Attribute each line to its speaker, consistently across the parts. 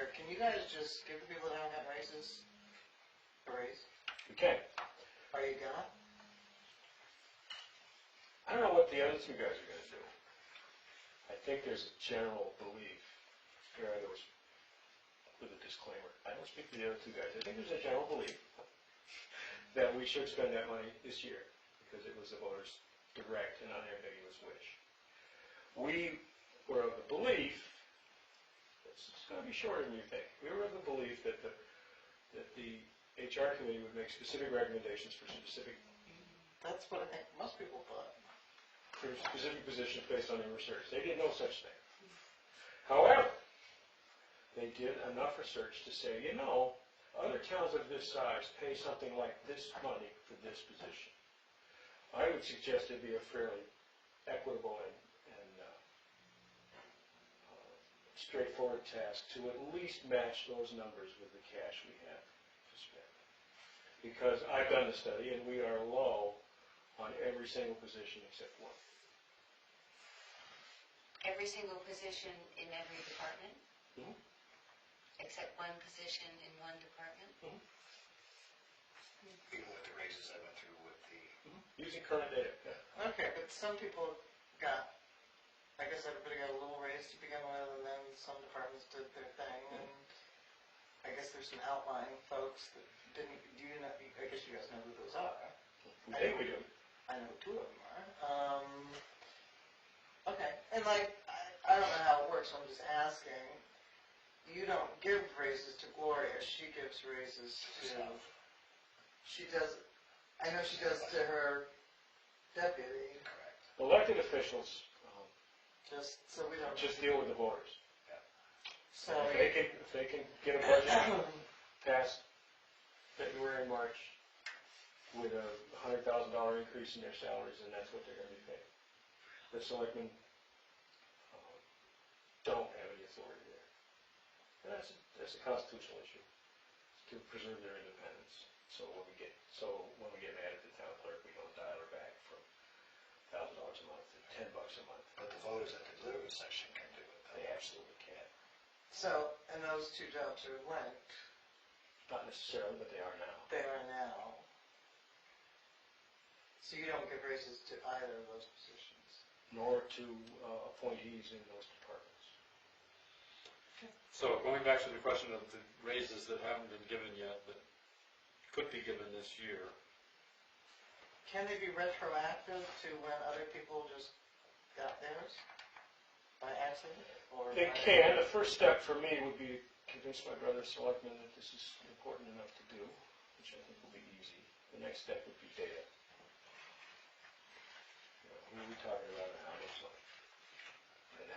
Speaker 1: here, can you guys just give the people that haven't got raises a raise?
Speaker 2: We can.
Speaker 1: Are you gonna?
Speaker 2: I don't know what the other two guys are going to do. I think there's a general belief, here I was with a disclaimer, I don't speak for the other two guys, I think there's a general belief that we should spend that money this year because it was the voters' direct and unambiguous wish. We were of the belief, it's going to be shorter than you think, we were of the belief that the HR committee would make specific recommendations for specific.
Speaker 1: That's what I think most people thought.
Speaker 2: For specific positions based on their research. They did no such thing. However, they did enough research to say, you know, other towns of this size pay something like this money for this position. I would suggest it'd be a fairly equitable and straightforward task to at least match those numbers with the cash we have to spend. Because I've done the study and we are low on every single position except one.
Speaker 3: Every single position in every department?
Speaker 2: Mm-hmm.
Speaker 3: Except one position in one department?
Speaker 2: Mm-hmm.
Speaker 4: Even with the raises I went through with the...
Speaker 2: Using current data, yeah.
Speaker 1: Okay, but some people got, I guess everybody got a little raise to begin with, and then some departments did their thing, and I guess there's some outlying folks that didn't, do you know, I guess you guys know who those are.
Speaker 2: I think we do.
Speaker 1: I know two of them are. Okay, and like, I don't know how it works, so I'm just asking. You don't give raises to Gloria, she gives raises to, she does, I know she does to her deputy.
Speaker 4: Correct.
Speaker 2: Elected officials
Speaker 1: Just so we don't.
Speaker 2: just deal with the voters.
Speaker 4: Yeah.
Speaker 1: So
Speaker 2: If they can get a budget passed February, March with a $100,000 increase in their salaries, and that's what they're going to be paid. The selectmen don't have any authority there. And that's a constitutional issue to preserve their independence. So when we get mad at the town clerk, we don't dial her back from $1,000 a month to $10 a month.
Speaker 4: But the voters at the deliberative section can do it.
Speaker 2: They absolutely can.
Speaker 1: So, and those two jobs are linked.
Speaker 2: Not necessarily, but they are now.
Speaker 1: They are now. So you don't give raises to either of those positions.
Speaker 2: Nor to appointees in those departments.
Speaker 5: So going back to the question of the raises that haven't been given yet, but could be given this year.
Speaker 1: Can they be retroactive to when other people just got theirs by accident? Or
Speaker 2: They can. The first step for me would be to convince my brother selectmen that this is important enough to do, which I think will be easy. The next step would be data. Who are we talking about and how much money? And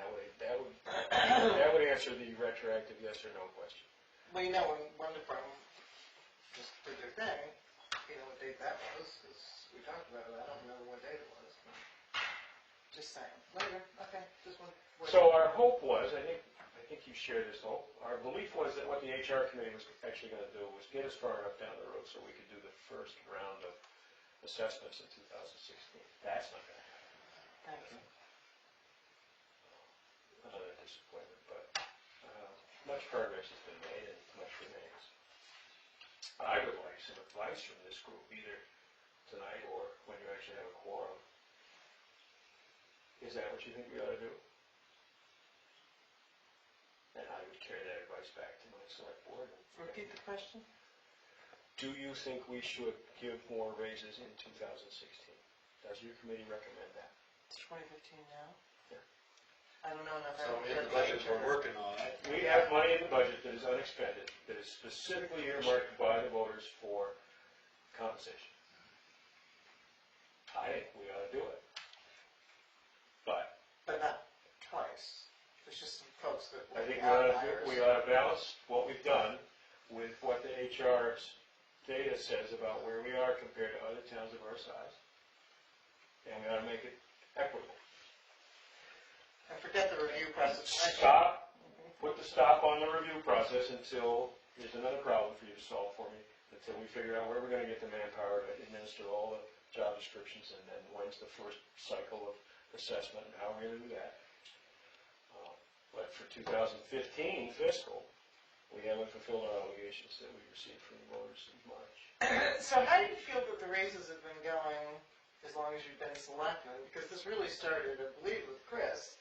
Speaker 2: that would answer the retroactive yes or no question.
Speaker 1: Well, you know, when one department just did their thing, you know what date that was, because we talked about it. I don't remember what date it was. Just saying. Later. Okay. Just one.
Speaker 2: So our hope was, I think you share this hope, our belief was that what the HR committee was actually going to do was get us far enough down the road so we could do the first round of assessments in 2016. That's not going to happen.
Speaker 1: Thank you.
Speaker 2: Another disappointment, but much progress has been made and much remains. I would like some advice from this group, either tonight or when you actually have a quorum. Is that what you think we ought to do? And I would carry that advice back to my select board.
Speaker 1: Repeat the question.
Speaker 2: Do you think we should give more raises in 2016? Does your committee recommend that?
Speaker 1: It's 2015 now.
Speaker 2: Yeah.
Speaker 1: I don't know enough.
Speaker 5: So in the budget we're working on,
Speaker 2: We have money in the budget that is unexpended, that is specifically earmarked by the voters for compensation. I think we ought to do it.
Speaker 1: But not twice. There's just some folks that
Speaker 2: I think
Speaker 1: outliers.
Speaker 2: we ought to balance what we've done with what the HR's data says about where we are compared to other towns of our size. And we ought to make it equitable.
Speaker 1: And forget the review process.
Speaker 2: Put the stop on the review process until, here's another problem for you to solve for me, until we figure out where we're going to get the manpower to administer all the job descriptions, and then when's the first cycle of assessment and how we're going to do that. But for 2015 fiscal, We haven't fulfilled our obligations that we received from the voters in March.
Speaker 1: So how do you feel that the raises have been going as long as you've been selectman? Because this really started, I believe, with Chris,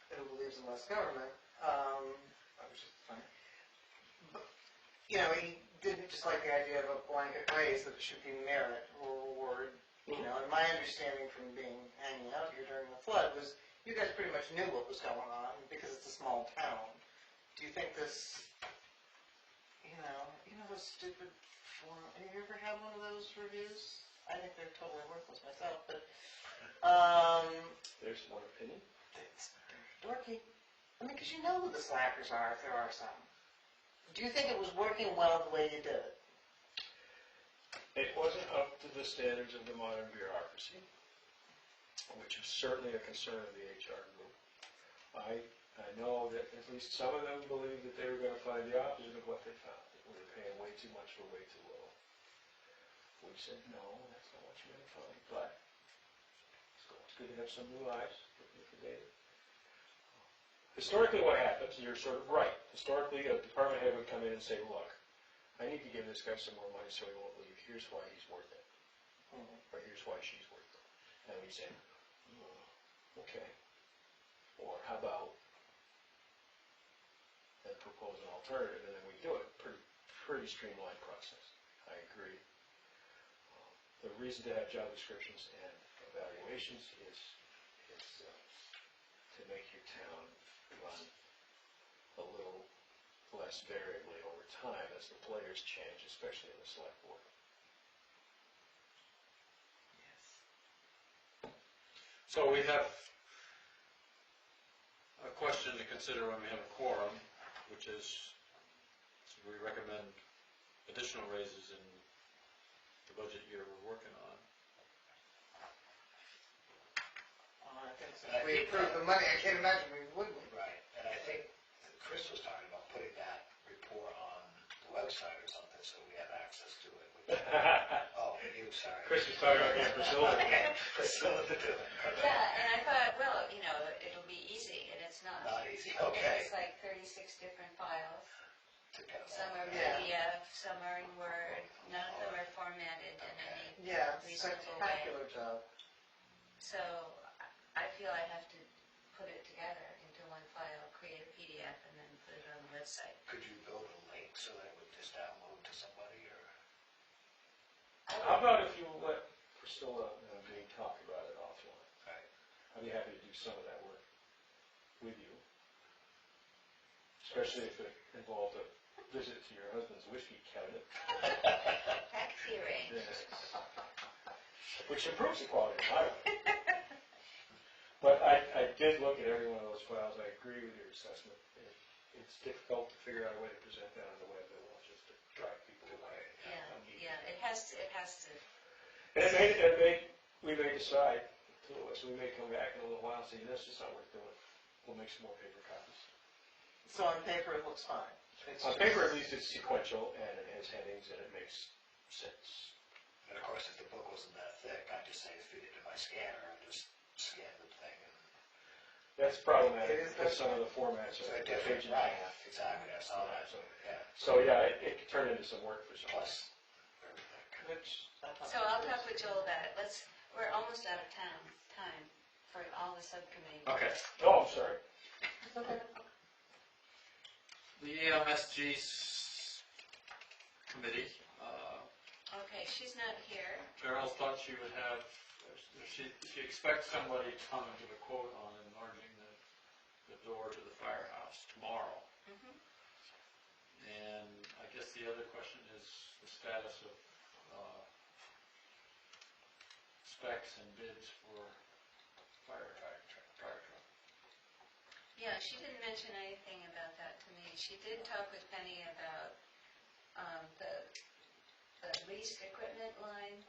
Speaker 1: who believes in less government.
Speaker 4: Which is fine.
Speaker 1: You know, he didn't just like the idea of a blanket raise, that it should be merit or reward. You know, and my understanding from hanging out here during the flood was you guys pretty much knew what was going on because it's a small town. Do you think this, you know those stupid form, have you ever had one of those reviews? I think they're totally worthless myself, but,
Speaker 2: There's one opinion.
Speaker 1: it's dorky. I mean, because you know who the slackers are, if there are some. Do you think it was working well the way you did it?
Speaker 2: It wasn't up to the standards of the modern bureaucracy, which is certainly a concern of the HR group. I know that at least some of them believed that they were going to find the opposite of what they found, that we were paying way too much for way too little. We said, no, that's not what you're going to find, but it's good to have some new eyes looking for data. Historically, what happens, you're sort of right. Historically, a department head would come in and say, look, I need to give this guy some more money so he won't leave. Here's why he's worth it. Or here's why she's worth it. And we say, okay. Or how about, and propose an alternative, and then we do it. Pretty streamlined process. I agree. The reason to have job descriptions and evaluations is to make your town run a little less variably over time as the players change, especially in the select board.
Speaker 5: So we have a question to consider when we have a quorum, which is, we recommend additional raises in the budget year we're working on.
Speaker 1: I think so. If we approve the money, I can't imagine we wouldn't.
Speaker 4: Right, and I think that Chris was talking about putting that report on the website or something, so we have access to it. Oh, you, sorry.
Speaker 2: Chris was talking about getting Priscilla.
Speaker 4: Priscilla to do it.
Speaker 3: Yeah, and I thought, well, it'll be easy, and it's not.
Speaker 4: Not easy, okay.
Speaker 3: It's like 36 different files.
Speaker 4: To get
Speaker 3: Some are
Speaker 1: Yeah.
Speaker 3: PDF, some are in Word, none of them are formatted in any
Speaker 1: Yeah,
Speaker 3: reasonable way.
Speaker 1: spectacular job.
Speaker 3: So I feel I have to put it together into one file, create a PDF, and then put it on the website.
Speaker 4: Could you build a link so that it would just download to somebody, or?
Speaker 2: How about if you let Priscilla and me talk about it offline?
Speaker 4: Right.
Speaker 2: I'd be happy to do some of that work with you. Especially if it involved a visit to your husband's whiskey cabinet.
Speaker 3: Heck, theory.
Speaker 2: Yes. Which improves the quality of my work. But I did look at every one of those files. I agree with your assessment. It's difficult to figure out a way to present that on the web that won't just drive people away.
Speaker 3: Yeah, it has to.
Speaker 2: And we may decide, so we may come back in a little while and say, this is not worth doing. We'll make some more paper copies.
Speaker 1: So on paper, it looks fine.
Speaker 2: On paper, at least, it's sequential and it has headings and it makes sense.
Speaker 4: And of course, if the book wasn't that thick, I'd just say feed it to my scanner and just scan the thing. And
Speaker 2: That's problematic because some of the formats are page and a
Speaker 4: right.
Speaker 2: half.
Speaker 4: Exactly, I saw that.
Speaker 2: So,
Speaker 4: Yeah.
Speaker 2: so yeah, it could turn into some work for some.
Speaker 4: Plus, everything.
Speaker 3: So I'll talk with Joel about it. We're almost out of time for all the subcommittees.
Speaker 5: Okay.
Speaker 2: Oh, I'm sorry.
Speaker 5: The EMSG committee,
Speaker 3: Okay, she's not here.
Speaker 5: Carol thought she would have, she expects somebody to come and give a quote on enlarging the door to the firehouse tomorrow.
Speaker 3: Mhm.
Speaker 5: And I guess the other question is the status of specs and bids for fire truck.
Speaker 3: Yeah, she didn't mention anything about that to me. She did talk with Penny about the leased equipment line,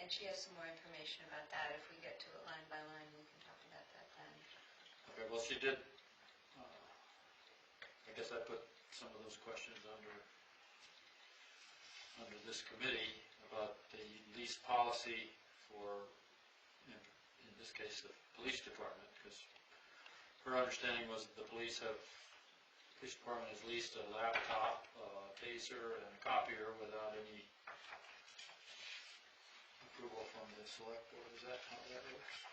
Speaker 3: and she has some more information about that. If we get to it line by line, we can talk about that then.
Speaker 5: Okay, well, she did, I guess I put some of those questions under this committee about the lease policy for, in this case, the police department, because her understanding was that the police have police department has leased a laptop, taser, and a copier without any approval from the select board. Is that how that works?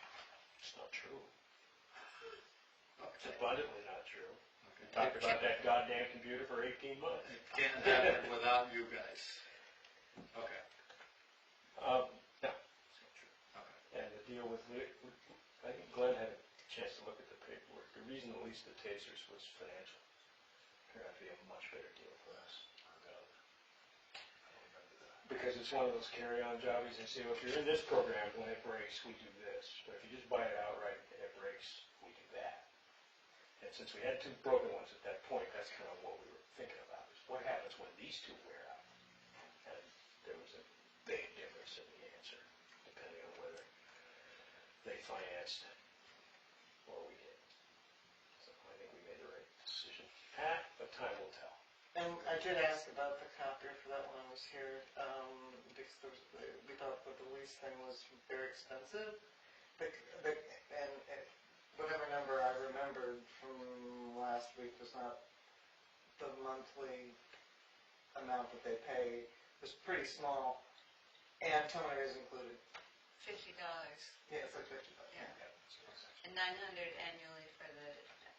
Speaker 2: It's not true. It's
Speaker 5: Okay.
Speaker 2: abundantly not true.
Speaker 5: Okay.
Speaker 2: Talked about that goddamn computer for 18 months.
Speaker 5: It can't happen without you guys. Okay.
Speaker 2: No.
Speaker 5: Okay.
Speaker 2: And the deal with, I think Glenn had a chance to look at the paperwork. The reason at least the tasers was financial. Turned out to be a much better deal for us. Because it's one of those carry-on jobbies, and say, well, if you're in this program, when it breaks, we do this. But if you just buy it outright and it breaks, we do that. And since we had two broken ones at that point, that's kind of what we were thinking about, is what happens when these two wear out? And there was a big difference in the answer, depending on whether they financed or we did. So I think we made the right decision. But time will tell.
Speaker 1: And I did ask about the copier for that when I was here, because we thought that the lease thing was very expensive. And whatever number I remembered from last week was not the monthly amount that they pay. It was pretty small, and toner is included.
Speaker 3: $50.
Speaker 1: Yeah, it's like $50.
Speaker 3: Yeah. And $900 annually for the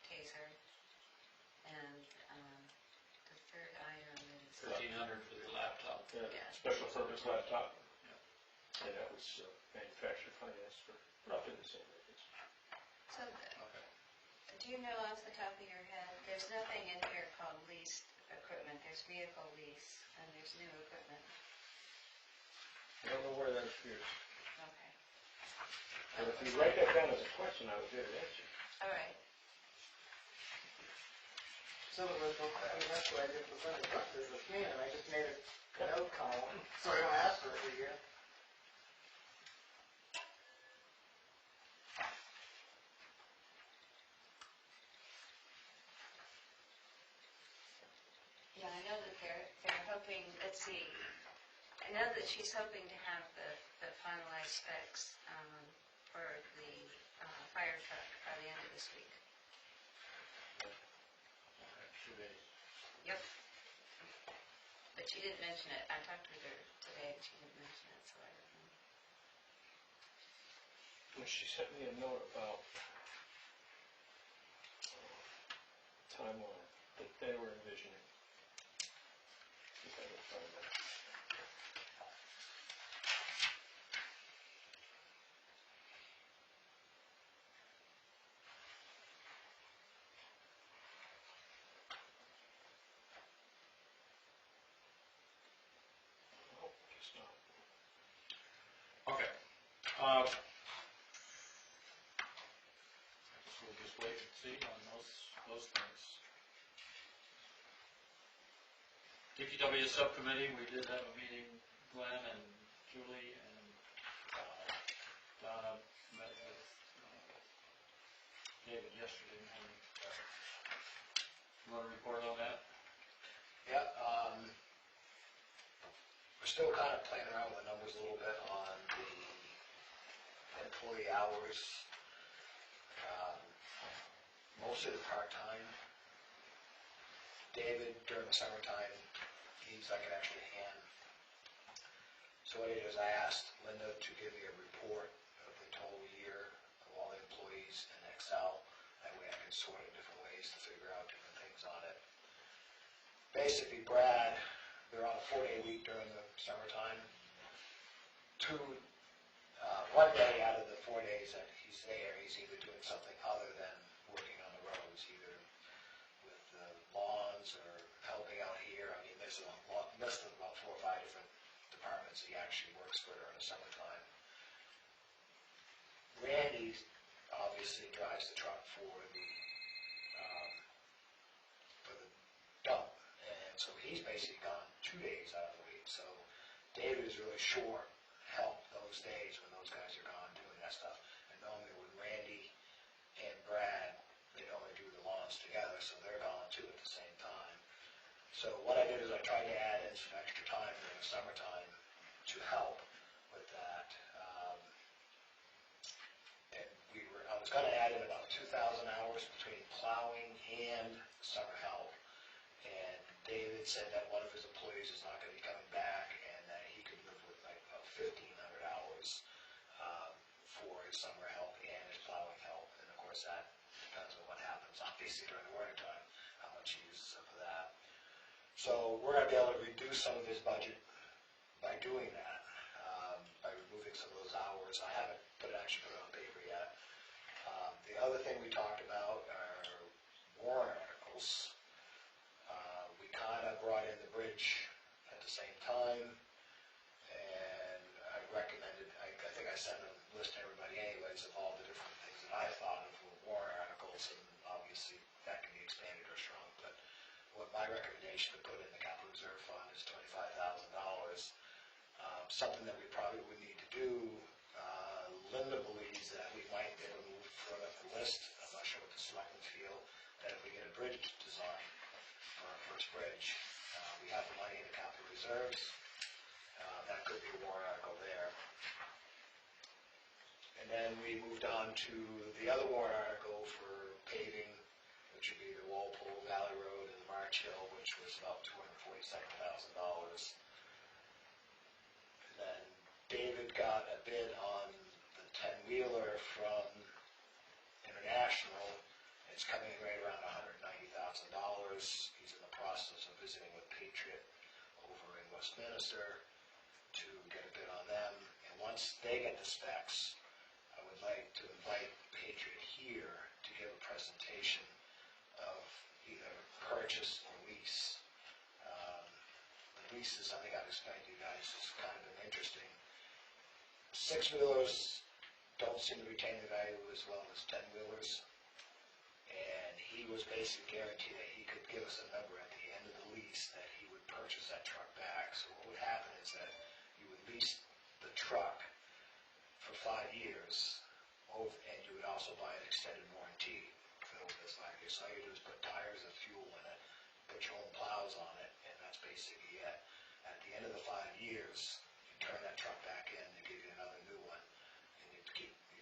Speaker 3: taser. And the third item is,
Speaker 5: $1,300 for the laptop.
Speaker 2: Yeah,
Speaker 3: Yeah.
Speaker 2: special purpose laptop. And that was manufacturer financed for roughly the same rates.
Speaker 3: so
Speaker 5: Okay.
Speaker 3: do you know off the top of your head, there's nothing in here called leased equipment. There's vehicle lease and there's new equipment.
Speaker 2: I don't know where that appears.
Speaker 3: Okay.
Speaker 2: But if you write that down as a question, I would get an answer.
Speaker 3: All right.
Speaker 1: So it was, that's what I did with Sunday buses with me, and I just made a note column, so I don't ask for it every year.
Speaker 3: Yeah, I know that they're hoping, let's see, I know that she's hoping to have the finalized specs for the fire truck by the end of this week.
Speaker 5: Okay. 2 days.
Speaker 3: Yep. But she didn't mention it. I talked with her today and she didn't mention it, so I don't know.
Speaker 2: Well, she sent me a note about timeline that they were envisioning. If I can find that. Oh, guess not.
Speaker 5: Okay. I guess we'll just wait and see on those things. DPW subcommittee, we did have a meeting, Glenn and Julie and Donna met with David yesterday morning. You want to report on that?
Speaker 4: Yeah, we're still kind of playing around with the numbers a little bit on the employee hours. Mostly the part-time. David, during the summertime, he's like an extra hand. So what I did is I asked Linda to give me a report of the total year of all the employees in Excel. That way I can sort it different ways to figure out different things on it. Basically, Brad, they're on a 4-day week during the summertime. One day out of the 4 days that he's there, he's either doing something other than working on the roads, either with the lawns or helping out here. I mean, there's a list of about 4 or 5 different departments he actually works for during the summertime. Randy obviously drives the truck for the dump, and so he's basically gone 2 days out of the week. So David is really short help those days when those guys are gone doing that stuff. And normally with Randy and Brad, they normally do the lawns together, so they're gone too at the same time. So what I did is I tried to add in some extra time during the summertime to help with that. And I was going to add in about 2,000 hours between plowing and summer help. said that one of his employees is not gonna be coming back, and that he could live with like 1,500 hours for his summer help and his plowing help. And of course, that depends on what happens, obviously, during the winter time, how much he uses up for that. So we're gonna be able to reduce some of his budget by doing that, by removing some of those hours. I haven't actually put it on paper yet. The other thing we talked about are warrant articles. We kind of brought in the bridge at the same time, and I recommended, I think I sent a list to everybody anyways of all the different things that I thought of were warrant articles, and obviously that can be expanded or shrunk, but what my recommendation to put in the capital reserve fund is $25,000. Something that we probably would need to do, Linda believes that we might be able to move further up the list. I'm not sure what the selectmen feel, that if we get a bridge design for our first bridge, we have the money in the capital reserves, that could be a warrant article there. And then we moved on to the other warrant article for paving, which would be the Walpole Valley Road and the March Hill, which was about $247,000. And then David got a bid on the 10-wheeler from International. It's coming in right around $190,000. He's in the process of visiting with Patriot over in Westminster to get a bid on them. And once they get the specs, I would like to invite Patriot here to give a presentation of either purchase or lease. The lease is something I've explained to you guys, has kind of been interesting. 6-wheelers don't seem to retain the value as well as 10-wheelers. And he was basically guaranteed that he could give us a number at the end of the lease that he would purchase that truck back. So what would happen is that you would lease the truck for 5 years, and you would also buy an extended warranty for those 5 years. So all you do is put tires and fuel in it, put your own plows on it, and that's basically it. At the end of the 5 years, you turn that truck back in, they give you another new one, and you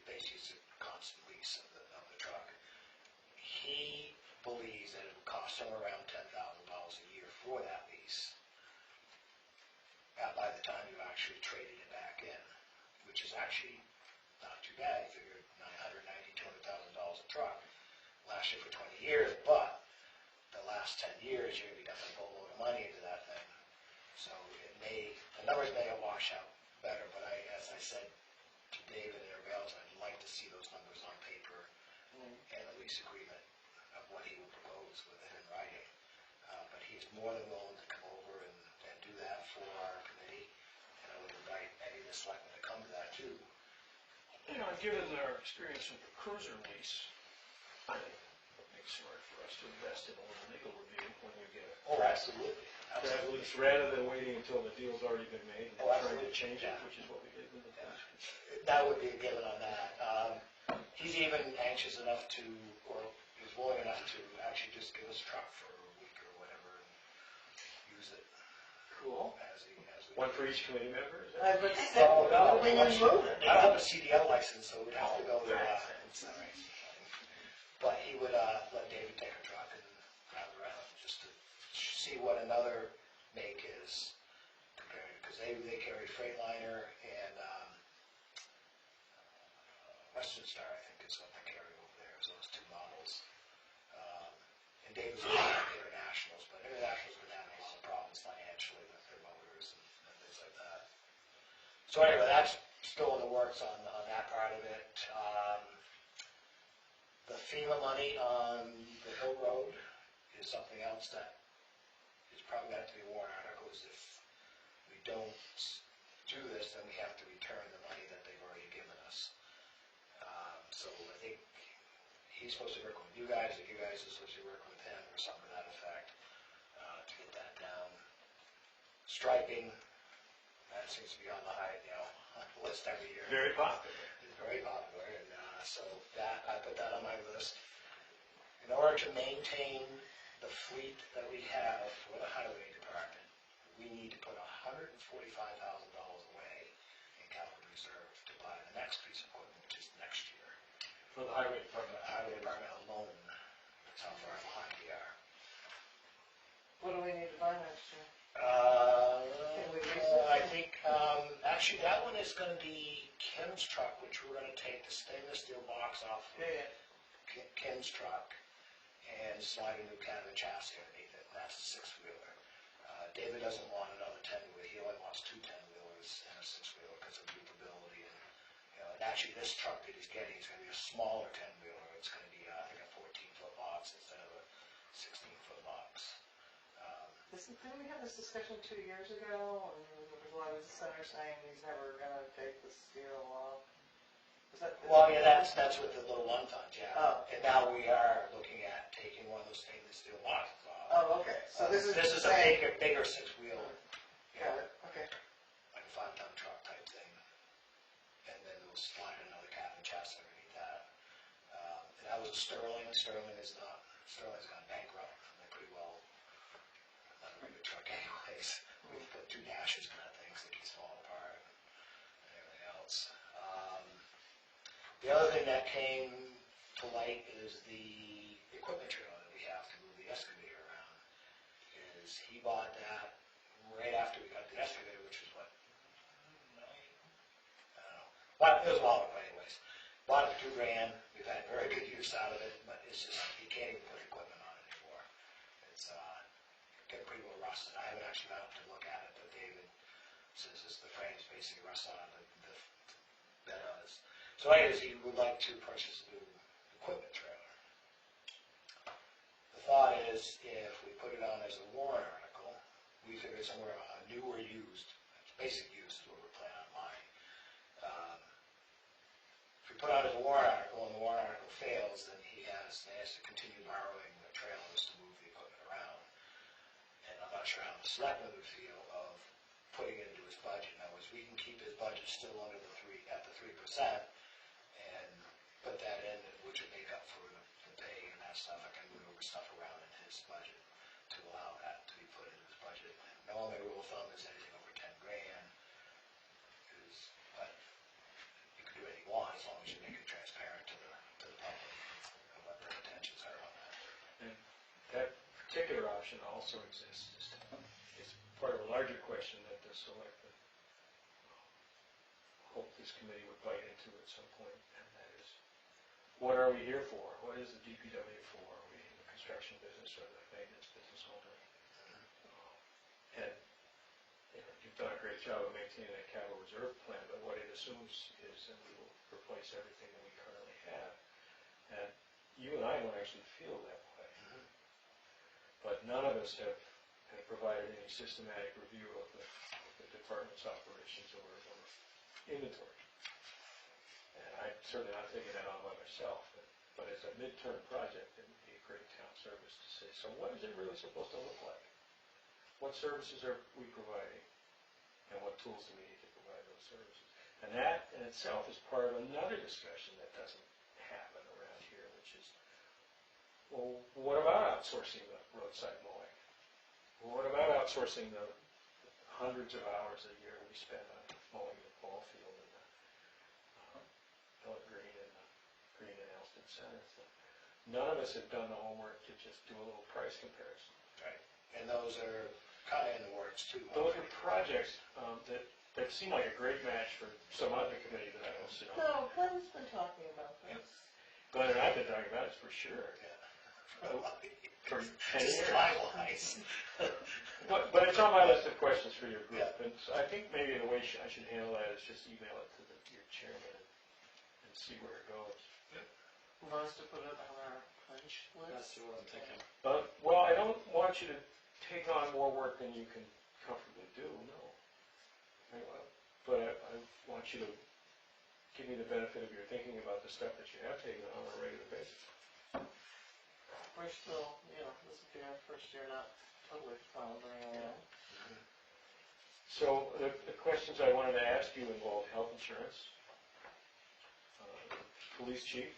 Speaker 4: basically it's a constant lease of the truck. He believes that it would cost somewhere around $10,000 a year for that lease. By the time you actually traded it back in, which is actually not too bad. You figure $990,000, $200,000 a truck, last year for 20 years, but the last 10 years you're going to be dumping a whole load of money into that thing. So the numbers may have washed out better, but as I said to David and everybody else, I'd like to see those numbers on paper and a lease agreement of what he would propose with it in writing. But he's more than willing to come over and do that for our committee, and I would invite any of the selectmen to come to that too.
Speaker 2: You know, given our experience with the cruiser lease, I think it makes smart for us to invest in a little legal review when we get it.
Speaker 4: Oh, absolutely.
Speaker 2: That lease, rather than waiting until the deal's already been made and trying to change it, which is what we did with the past.
Speaker 4: That would be a given on that. He's even anxious enough to, or is willing enough to actually just give us a truck for a week or whatever and use it.
Speaker 2: Cool.
Speaker 4: As we
Speaker 2: One for each committee member, is
Speaker 1: I
Speaker 2: that?
Speaker 1: would say,
Speaker 4: no,
Speaker 1: we didn't move it.
Speaker 4: I don't have a CDL license, so we'd have to go there. But he would let David take a truck and drive around just to see what another make is compared, because they carry Freightliner and Western Star, I think is what they carry over there, so those two models. And David's looking at Internationals, but Internationals been having a lot of problems financially with their motors and things like that. So anyway, that's still in the works on that part of it. The FEMA money on the Hill Road is something else that is probably got to be a warrant article. Is if we don't do this, then we have to return the money that they've already given us. So I think he's supposed to work with you guys, or you guys are supposed to work with him, or something to that effect, to get that down. Striping, that seems to be on the list every year.
Speaker 2: Very popular.
Speaker 4: It's very popular, and so that I put that on my list. In order to maintain the fleet that we have for the highway department, we need to put $145,000 away in capital reserve to buy the next piece of equipment, which is next year.
Speaker 2: For the highway department.
Speaker 4: The highway department alone, that's how far behind we are.
Speaker 1: What do we need to buy next
Speaker 4: Actually, that one is gonna be Kim's truck, which we're gonna take the stainless steel box off of
Speaker 1: Yeah,
Speaker 4: Kim's truck and slide a new cabin chassis underneath it. That's a six-wheeler. David doesn't want another 10-wheeler. He only wants two 10-wheelers and a six-wheeler because of loopability. And actually, this truck that he's getting is gonna be a smaller 10-wheeler. It's gonna be, I think, a 14-foot box instead of a 16-foot box.
Speaker 1: Didn't we have this discussion 2 years ago, and there was a lot of dissenters saying he's never gonna take the steel off? Was that?
Speaker 4: Well, yeah, that's with the little one tons, yeah.
Speaker 1: Oh.
Speaker 4: And now we are looking at taking one of those stainless steel boxes off.
Speaker 1: Oh, okay, so this is
Speaker 4: a
Speaker 1: saying.
Speaker 4: bigger six-wheel,
Speaker 1: Got it, okay.
Speaker 4: like a 5-ton truck type thing. And then we'll slide another cabin chassis underneath that. And that was a Sterling. Sterling's gone bankrupt. They're pretty well, not a very good truck anyways. We've put 2 dashes kind of things that keeps falling apart and everything else. The other thing that came to light is the equipment trailer that we have to move the excavator around. Is he bought that right after we got the excavator, which was what, I don't know. But it was a while ago anyways. Bought it for $2,000. We've had very good use out of it, but it's just, you can't even put equipment on it anymore. It's getting pretty well rusted. I haven't actually been up to look at it, but David says the frame's basically rusted on the bed does. So anyways, he would like to purchase a new equipment trailer. The thought is, if we put it on as a warrant article, we figure somewhere new or used, basic use is what we're planning on buying. If we put it on as a warrant article and the warrant article fails, then he has to continue borrowing the trailers to move the equipment around. And I'm not sure how the selectmen would feel of putting it into his budget. In other words, we can keep his budget still under the 3%, and put that in, which would make up for the pay and that stuff. I can move stuff around in his budget to allow that to be put into his budget. Normally, rule of thumb is anything over $10,000. But you can do anything you want as long as you make it transparent to the public and what their intentions are on that.
Speaker 2: And that particular option also exists. It's part of a larger question that the selectmen hope this committee would bite into at some point, and that is, what are we here for? What is the DPW for? Are we in the construction business or the maintenance business only? And you've done a great job of maintaining that capital reserve plan, but what it assumes is that we will replace everything that we currently have. And you and I don't actually feel that way. But none of us have provided any systematic review of the department's operations or inventory. And I'm certainly not taking that on by myself, but as a midterm project, it would be a great town service to say, so what is it really supposed to look like? What services are we providing? And what tools do we need to provide those services? And that in itself is part of another discussion that doesn't happen around here, which is, well, what about outsourcing the roadside mowing? Well, what about outsourcing the hundreds of hours a year we spend on mowing the ball field and the Green and Alstead Center? So none of us have done the homework to just do a little price comparison.
Speaker 4: Right. And those are kind of in the works too.
Speaker 2: Those are projects that seem like a great match for some other committee that I don't sit on.
Speaker 1: No, Glenn's been talking about this.
Speaker 2: Glenn and I've been talking about it for sure.
Speaker 4: Yeah.
Speaker 2: For 10
Speaker 4: Just
Speaker 2: years.
Speaker 4: finalize.
Speaker 2: But it's on my list of questions for your group.
Speaker 4: Yeah.
Speaker 2: And so I think maybe the way I should handle that is just email it to your chairman and see where it goes.
Speaker 1: Want us to put it on our punch
Speaker 5: That's
Speaker 1: list?
Speaker 5: what I'm thinking.
Speaker 2: Well, I don't want you to take on more work than you can comfortably do, no. But I want you to give me the benefit of your thinking about the stuff that you have taken on a regular basis.
Speaker 1: We're still, this will be our first year not totally floundering around.
Speaker 2: So the questions I wanted to ask you involved health insurance, police chief.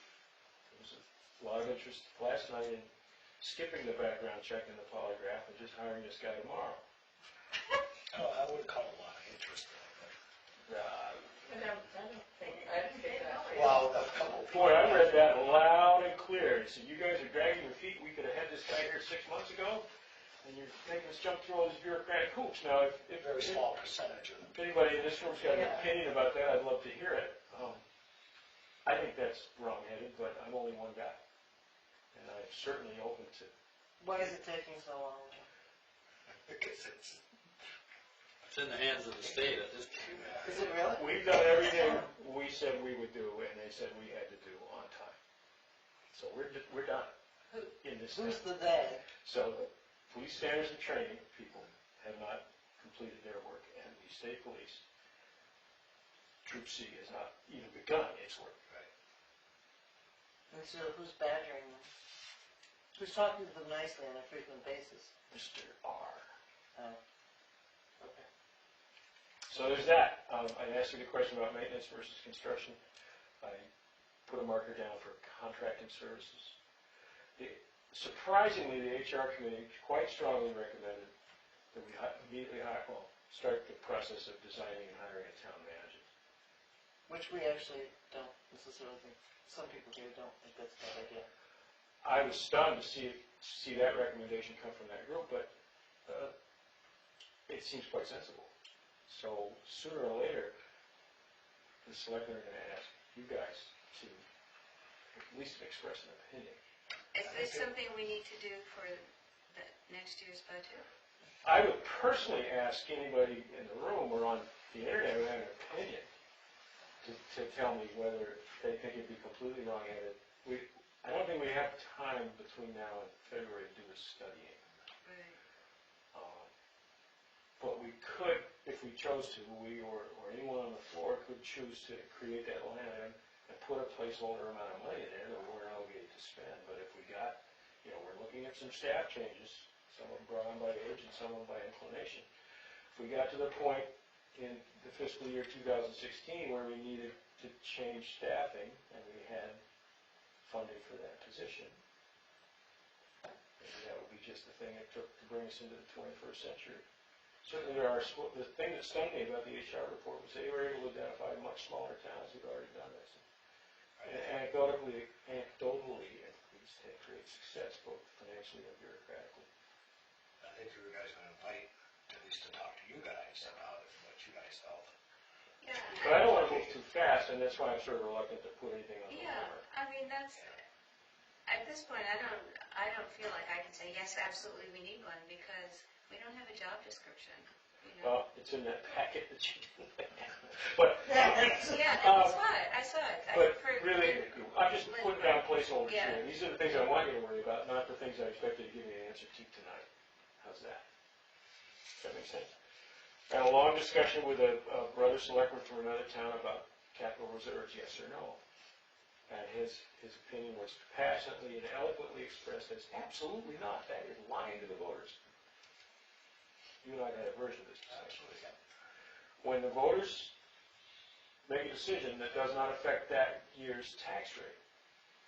Speaker 2: There was a lot of interest last night in skipping the background check and the polygraph and just hiring this guy tomorrow.
Speaker 4: Oh, I would call a lot of interest.
Speaker 1: I don't think that.
Speaker 4: Well, a couple of people.
Speaker 2: Boy, I read that loud and clear. He said, you guys are dragging your feet. We could have had this guy here 6 months ago. and you're making us jump through all these bureaucratic hoops. Now, if
Speaker 4: Very small percentage of them.
Speaker 2: if anybody in this room's got an opinion about that, I'd love to hear it. I think that's wrong-headed, but I'm only one guy. And I'm certainly open to.
Speaker 1: Why is it taking so long?
Speaker 4: Because it's,
Speaker 5: It's in the hands of the state at this point.
Speaker 1: Is it really?
Speaker 2: We've done everything we said we would do, and they said we had to do on time. So we're done in this.
Speaker 1: Who's the they?
Speaker 2: So the police standards and training people have not completed their work, and the state police, Troop C, has not even begun its work.
Speaker 1: And so who's badgering them? Who's talking to them nicely on a frequent basis?
Speaker 2: Mr. R.
Speaker 1: Okay.
Speaker 2: So there's that. I asked you the question about maintenance versus construction. I put a marker down for contracting services. Surprisingly, the HR committee quite strongly recommended that we immediately start the process of designing and hiring a town manager.
Speaker 1: Which we actually don't necessarily think, some people here don't think that's a bad idea.
Speaker 2: I was stunned to see that recommendation come from that group, but it seems quite sensible. So sooner or later, the selectmen are going to ask you guys to at least express an opinion.
Speaker 3: Is this something we need to do for the next year's budget?
Speaker 2: I would personally ask anybody in the room or on the internet who had an opinion to tell me whether they think it'd be completely wrong-headed. I don't think we have time between now and February to do the studying.
Speaker 3: Right.
Speaker 2: But we could, if we chose to, we or anyone on the floor could choose to create that line item and put a placeholder amount of money in there that we weren't obligated to spend. But if we got, we're looking at some staff changes, some of them brought on by age and some of them by inclination. If we got to the point in the fiscal year 2016 where we needed to change staffing and we had funding for that position, maybe that would be just the thing it took to bring us into the 21st century. Certainly the thing that stunned me about the HR report was they were able to identify much smaller towns who'd already done this. And anecdotally, at least, had created success both financially and bureaucratically.
Speaker 4: I think you guys are going to invite, at least to talk to you guys about what you guys felt.
Speaker 3: Yeah.
Speaker 2: But I don't want to move too fast, and that's why I'm sort of reluctant to put anything on the
Speaker 3: Yeah,
Speaker 2: warrant.
Speaker 3: I mean, at this point, I don't feel like I can say, yes, absolutely, we need one, because we don't have a job description,
Speaker 2: Well, it's in that packet that you did. But,
Speaker 3: Yeah, I saw it.
Speaker 2: but really, I'm just putting down placeholders
Speaker 3: Yeah.
Speaker 2: here. These are the things I want you to worry about, not the things I expect you to give me an answer to tonight. How's that? Does that make sense? I had a long discussion with a brother selectman from another town about capital reserves, yes or no. And his opinion was passionately and eloquently expressed as absolutely not. That is lying to the voters. You and I had a version of this discussion. When the voters make a decision that does not affect that year's tax rate,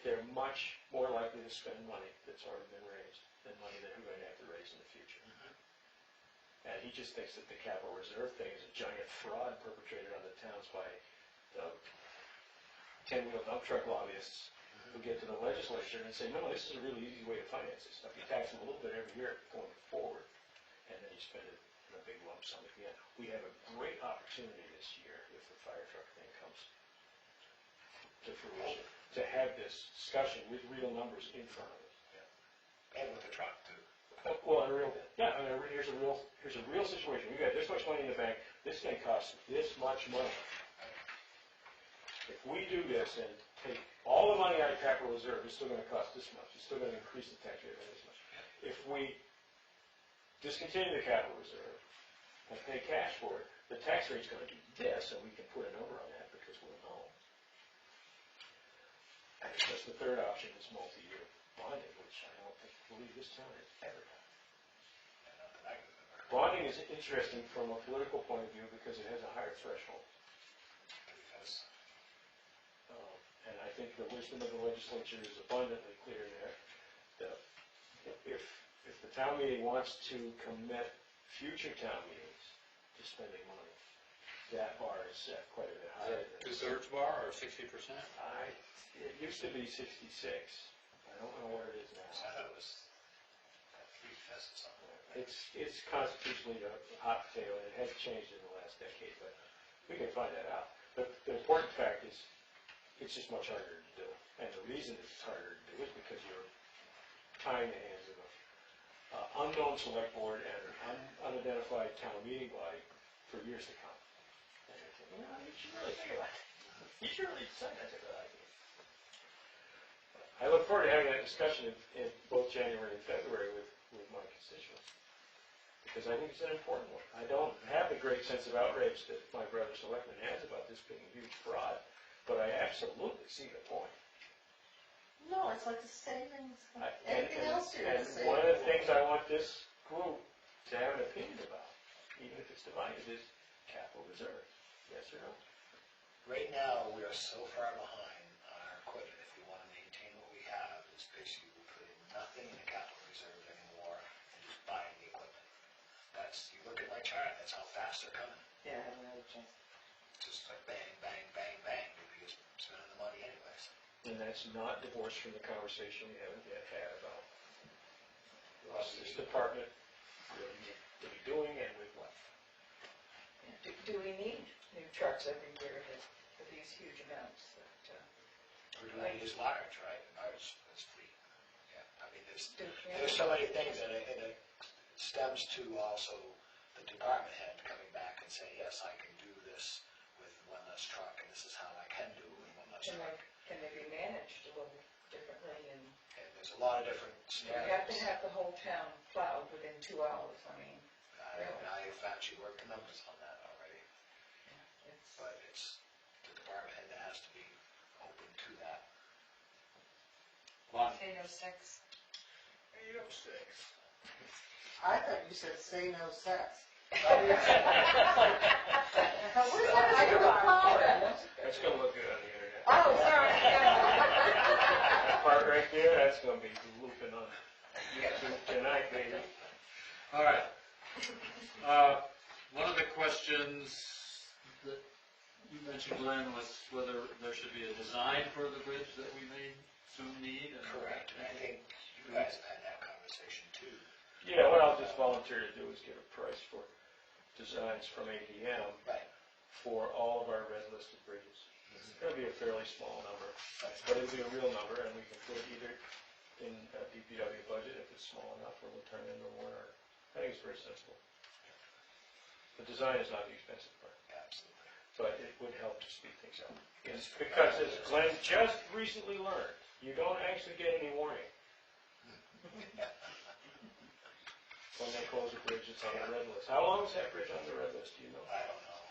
Speaker 2: they're much more likely to spend money that's already been raised than money that we're going to have to raise in the future. And he just thinks that the capital reserve thing is a giant fraud perpetrated on the towns by the 10-wheel dump truck lobbyists who get to the legislature and say, no, this is a really easy way to finance this stuff. You tax them a little bit every year going forward, and then you spend it in a big lump sum at the end. We have a great opportunity this year if the fire truck thing comes to fruition, to have this discussion with real numbers in front of us.
Speaker 4: And with the truck, too.
Speaker 2: Well, here's a real situation. We got this much money in the bank. This thing costs this much money. If we do this and take all the money out of capital reserve, it's still going to cost this much. It's still going to increase the tax rate by this much. If we discontinue the capital reserve and pay cash for it, the tax rate's going to do this, and we can put a number on that because we'll know. I guess the third option is multi-year bonding, which I don't believe this town has ever done. Bonding is interesting from a political point of view because it has a higher threshold. And I think the wisdom of the legislature is abundantly clear there. That if the town meeting wants to commit future town meetings to spending money, that bar is set quite a bit higher.
Speaker 5: Two-thirds bar or 60%?
Speaker 2: It used to be 66. I don't know what it is now.
Speaker 4: So that was 3/5 this or something.
Speaker 2: It's constitutionally a hot potato, and it has changed in the last decade, but we can find that out. But the important fact is, it's just much harder to do. And the reason it's harder to do is because you're tying the hands of an unknown select board and an unidentified town meeting body for years to come. And I think, you should really think about it. You should really decide that's a good idea. I look forward to having that discussion in both January and February with my constituents, because I think it's an important one. I don't have the great sense of outrage that my brother selectman has about this being a huge fraud, but I absolutely see the point.
Speaker 1: No, it's like the savings,
Speaker 2: I-
Speaker 1: anything else you're
Speaker 2: And
Speaker 1: gonna say.
Speaker 2: one of the things I want this group to have an opinion about, even if it's divided, is capital reserve. Yes or no?
Speaker 4: Right now, we are so far behind on our equipment, if we want to maintain what we have, is basically we put in nothing in the capital reserve anymore and just buying the equipment. That's, you look at my chart, that's how fast they're coming.
Speaker 1: Yeah, I haven't had a chance.
Speaker 4: Just like bang, bang, bang, bang, we'd be just spending the money anyways.
Speaker 2: And that's not divorced from the conversation we haven't yet had about what this department really need to be doing and with what.
Speaker 6: Do we need new trucks every year for these huge amounts that,
Speaker 4: We're doing it as large, right? Ours is fleet. Yeah, I mean,
Speaker 6: do-
Speaker 4: there's so many things, and it stems to also the department head coming back and saying, yes, I can do this with one less truck, and this is how I can do it with one less truck.
Speaker 6: can they be managed a little differently? And
Speaker 4: And there's a lot of different
Speaker 6: you have to
Speaker 4: scenarios.
Speaker 6: have the whole town plowed within 2 hours. I mean,
Speaker 4: I've actually worked the numbers on that already,
Speaker 6: it's,
Speaker 4: but it's the department head that has to be open to that.
Speaker 5: Lon?
Speaker 3: Potato sticks.
Speaker 1: I thought you said say no sex.
Speaker 2: That's gonna look good on the internet.
Speaker 1: Oh, sorry.
Speaker 2: That part right there, that's gonna be looping on tonight, baby.
Speaker 5: All right. One of the questions that you mentioned, Glenn, was whether there should be a design for the bridge that we may soon need. And
Speaker 4: Correct, and I think you guys have had that conversation too.
Speaker 2: Yeah, what I'll just volunteer to do is get a price for designs from ADM
Speaker 4: Right.
Speaker 2: for all of our red listed bridges. It's gonna be a fairly small number, but it'll be a real number, and we can put it either in a DPW budget if it's small enough, or we'll turn it into a warrant article. I think it's very sensible. The design is not the expensive part,
Speaker 4: Absolutely.
Speaker 2: but it would help to speed things up. It's because, as Glenn just recently learned, you don't actually get any warning. When they close a bridge, it's on the red list. How long is that bridge on the red list, do you know?
Speaker 4: I don't know.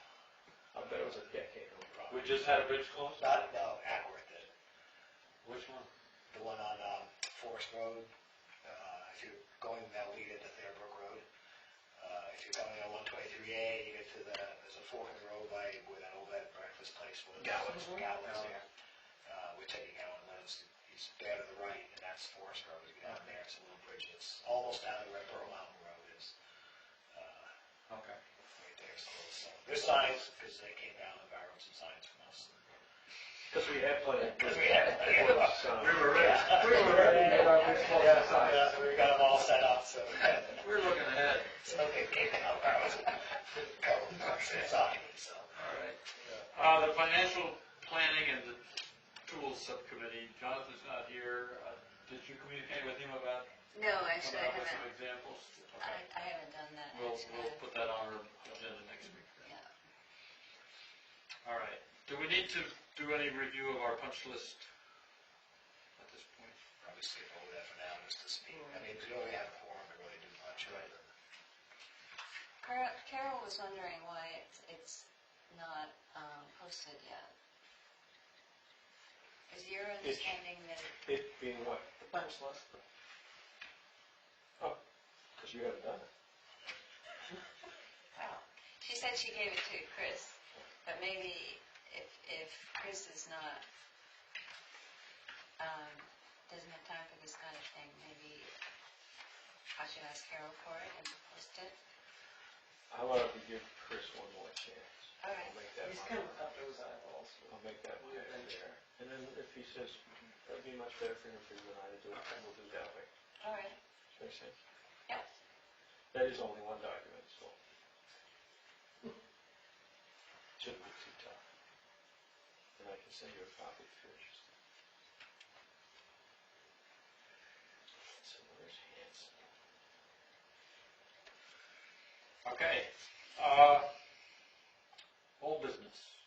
Speaker 2: I bet it was a decade.
Speaker 5: We just had a bridge closed?
Speaker 4: No, Ackworth did.
Speaker 5: Which one?
Speaker 4: The one on Forest Road, if you're going that lead into Thayerbrook Road, if you're going on 123A, you get to there's a fork in the road by where that old bed and breakfast place was. Gallons there. We're taking Allen Lenz, he's there to the right, and that's Forest Road. You get out there, it's a little bridge, it's almost down to where Pearl Mountain Road is.
Speaker 5: Okay.
Speaker 4: Right there, so there's signs, because they came down and borrowed some signs from us.
Speaker 2: Because we had plenty.
Speaker 4: Because we had plenty of them.
Speaker 5: We were ready.
Speaker 2: We were ready to get our big
Speaker 4: Yeah, we got them all set up, so.
Speaker 5: We're looking ahead.
Speaker 4: So they came down, borrowed a couple of bucks at a time, so.
Speaker 5: All right. The financial planning and the tools subcommittee, Jonathan's not here. Did you communicate with him about
Speaker 3: No, actually, I
Speaker 5: coming up with some
Speaker 3: haven't.
Speaker 5: examples?
Speaker 3: I
Speaker 5: Okay.
Speaker 3: haven't done that.
Speaker 5: We'll
Speaker 3: actually.
Speaker 5: put that on our agenda next week.
Speaker 3: Yeah.
Speaker 5: All right. Do we need to do any review of our punch list at this point?
Speaker 4: Probably skip over that for now, just to speak. I mean, we don't really have a forum to really do much, right?
Speaker 3: Carol was wondering why it's not posted yet. Is your understanding that
Speaker 2: It being what?
Speaker 1: The punch list.
Speaker 2: Oh, because you haven't done it.
Speaker 3: she said she gave it to Chris, but maybe if Chris is not doesn't have time for this kind of thing, maybe I should ask Carol for it and post it.
Speaker 2: How about if we give Chris one more chance?
Speaker 3: All right.
Speaker 2: I'll make that
Speaker 1: He's
Speaker 2: my-
Speaker 1: coming up those eyeballs.
Speaker 2: I'll make that my there. And then if he says, that'd be much better for him for you and I to do it, then we'll do it that way.
Speaker 3: All right.
Speaker 2: Make sense?
Speaker 3: Yep.
Speaker 2: That is only one document, so. Shouldn't be too tough. And I can send you a copy if you're interested. So where's Hanson?
Speaker 5: Okay, old business.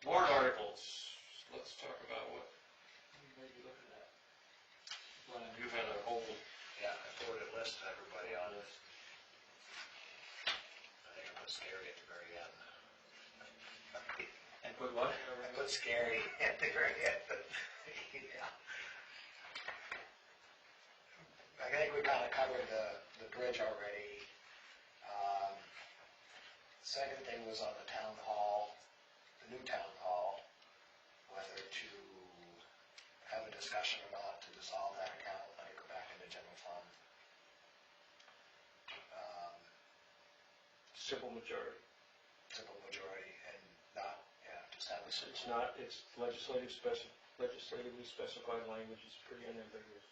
Speaker 5: Warrant articles, let's talk about what you may be looking at. Glenn, you had a whole
Speaker 4: Yeah, I forwarded a list to everybody on this. I think I put scary at the very end.
Speaker 5: And put what?
Speaker 4: I put scary at the very end, but, yeah. I think we kind of covered the bridge already. Second thing was on the town hall, the new town hall, whether to have a discussion or not to dissolve that account, let it go back into general fund.
Speaker 2: Simple majority.
Speaker 4: Simple majority and not, just have a simple.
Speaker 2: It's not, it's legislatively specified language, it's pretty unambiguous.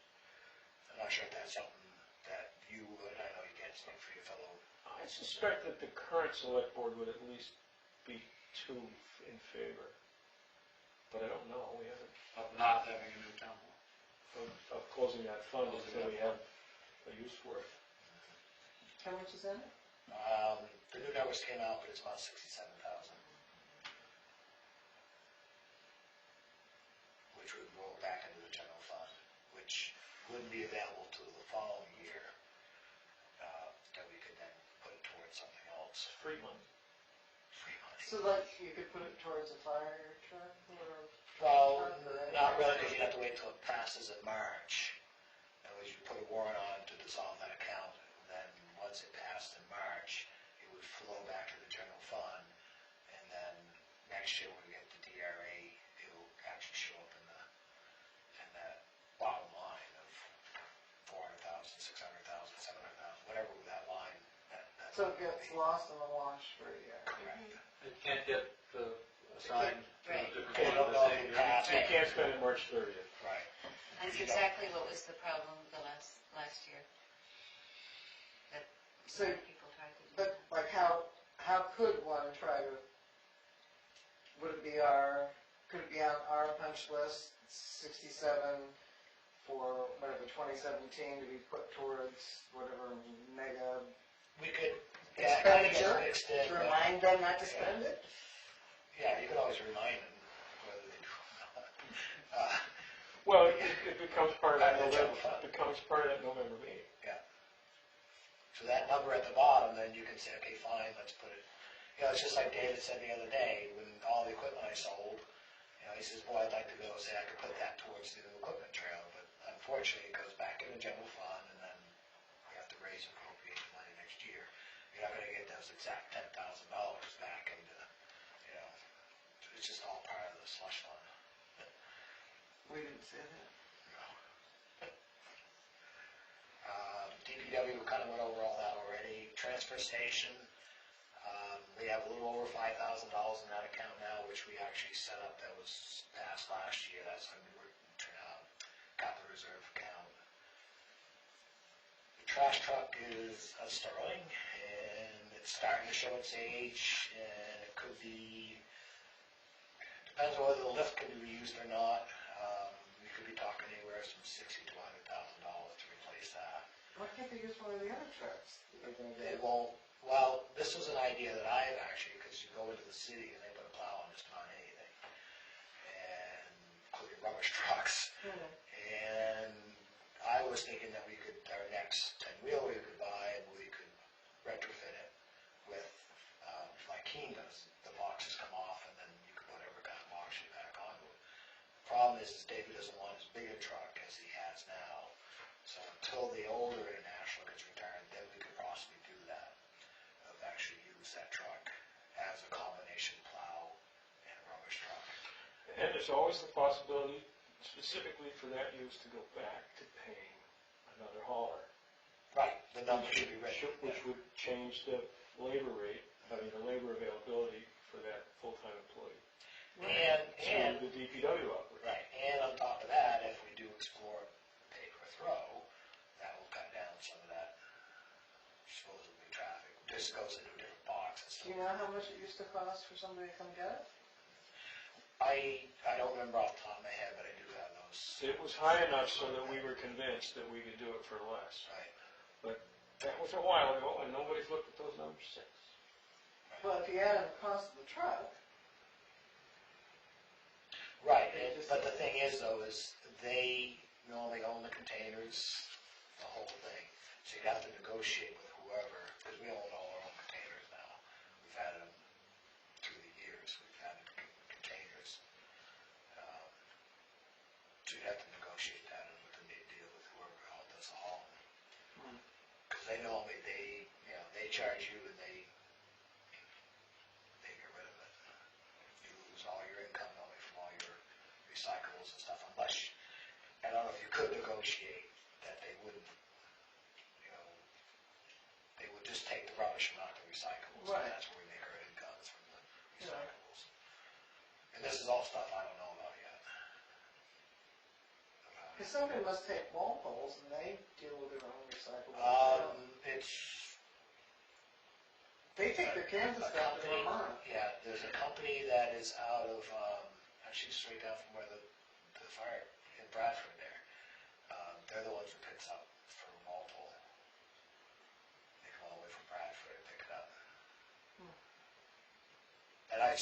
Speaker 4: I'm not sure if that's something that you would, I know you can't speak for your fellow.
Speaker 2: I suspect that the current select board would at least be two in favor. But I don't know, we haven't,
Speaker 5: Of not having a new town hall.
Speaker 2: of closing that fund until we have a use for it.
Speaker 1: How much is in it?
Speaker 4: The new numbers came out, but it's about 67,000. Which would roll back into the general fund, which wouldn't be available till the following year, that we could then put it towards something else.
Speaker 2: Free money.
Speaker 4: Free money.
Speaker 1: So like, you could put it towards a fire truck or?
Speaker 4: Well, not really, because you'd have to wait till it passes in March. In other words, you put a warrant on to dissolve that account, and then once it passed in March, it would flow back to the general fund, and then next year when we get the DRA, it'll actually show up in that bottom line of 400,000, 600,000, 700,000, whatever that line. That's
Speaker 1: So it gets lost in the wash for a year.
Speaker 4: correct.
Speaker 5: It can't get assigned to a
Speaker 3: Right.
Speaker 5: different
Speaker 4: Okay,
Speaker 5: one
Speaker 4: don't
Speaker 5: the
Speaker 4: know if
Speaker 5: same
Speaker 4: it
Speaker 5: year.
Speaker 4: passed.
Speaker 2: You can't spend it March 30th.
Speaker 4: Right.
Speaker 3: That's exactly what was the problem the last year. That
Speaker 1: So,
Speaker 3: people tried to do.
Speaker 1: but like how could one try to, could it be on our punch list, 67 for whatever, 2017 to be put towards whatever mega
Speaker 4: We could, I think it's
Speaker 1: expenditure?
Speaker 4: mixed in.
Speaker 1: To remind them not to spend it?
Speaker 4: Yeah, you can always remind them whether they do or not.
Speaker 2: Well, it becomes part of that
Speaker 4: Part of the
Speaker 2: November,
Speaker 4: general fund.
Speaker 2: it becomes part of that November meeting.
Speaker 4: So that number at the bottom, then you can say, okay, fine, let's put it, it's just like David said the other day, when all the equipment I sold, he says, boy, I'd like to be able to say I could put that towards the new equipment trail, but unfortunately, it goes back in the general fund, and then we have to raise appropriate money next year. You're not gonna get those exact $10,000 back into, it's just all part of the slush fund.
Speaker 1: We didn't say that.
Speaker 4: DPW, we kind of went over all that already. Transfer station, we have a little over $5,000 in that account now, which we actually set up, that was passed last year. That's our newer capital reserve account. The trash truck is a Sterling, and it's starting to show its age, and it could be, depends on whether the lift can be reused or not. We could be talking anywhere from $60,000 to $100,000 to replace that.
Speaker 1: Why can't they use one of the other trucks?
Speaker 4: They won't, well, this was an idea that I have actually, because you go into the city and they put a plow on just about anything, and including rubbish trucks. And I was thinking that we could, our next 10-wheel we could buy, and we could retrofit it with, like Keen does, the boxes come off and then you can put whatever kind of box you back onto it. The problem is David doesn't want as big a truck as he has now. So until the older International gets retired, then we could possibly do that, of actually use that truck as a combination plow and rubbish truck.
Speaker 2: And there's always the possibility, specifically for that use, to go back to paying another hauler.
Speaker 4: Right, the number should be written.
Speaker 2: Which would change the labor rate, the labor availability for that full-time employee.
Speaker 4: And
Speaker 2: To the DPW operator.
Speaker 4: right, and on top of that, if we do explore pay per throw, that will cut down some of that just goes into a different box and
Speaker 1: Do
Speaker 4: stuff.
Speaker 1: you know how much it used to cost for somebody to come get it?
Speaker 4: I don't remember off the top of my head, but I do have those.
Speaker 2: It was high enough so that we were convinced that we could do it for less.
Speaker 4: Right.
Speaker 2: But that was a while ago, and nobody's looked at those numbers since.
Speaker 1: Well, if you add in the cost of the truck,
Speaker 4: Right, but the thing is though, is they normally own the containers, the whole thing. So you'd have to negotiate with whoever, because we own all our own containers now. We've had them through the years, we've had containers. So you'd have to negotiate that and with a deal with whoever does the hauling. Because they normally, they charge you and they get rid of it. You lose all your income normally from all your recyclables and stuff, unless, I don't know if you could negotiate that they wouldn't, they would just take the rubbish and not the recyclables.
Speaker 1: Right.
Speaker 4: And that's where we make our income, is from the recyclables. And this is all stuff I don't know about yet.
Speaker 1: because somebody must take Walpole's and they deal with their own recyclables.
Speaker 4: It's
Speaker 1: They take their Kansas
Speaker 4: a
Speaker 1: stuff to
Speaker 4: company,
Speaker 1: Vermont.
Speaker 4: yeah, there's a company that is out of, actually straight down from where the fire in Bradford there. They're the ones who picks up for Walpole. They come all the way from Bradford and pick it up. And I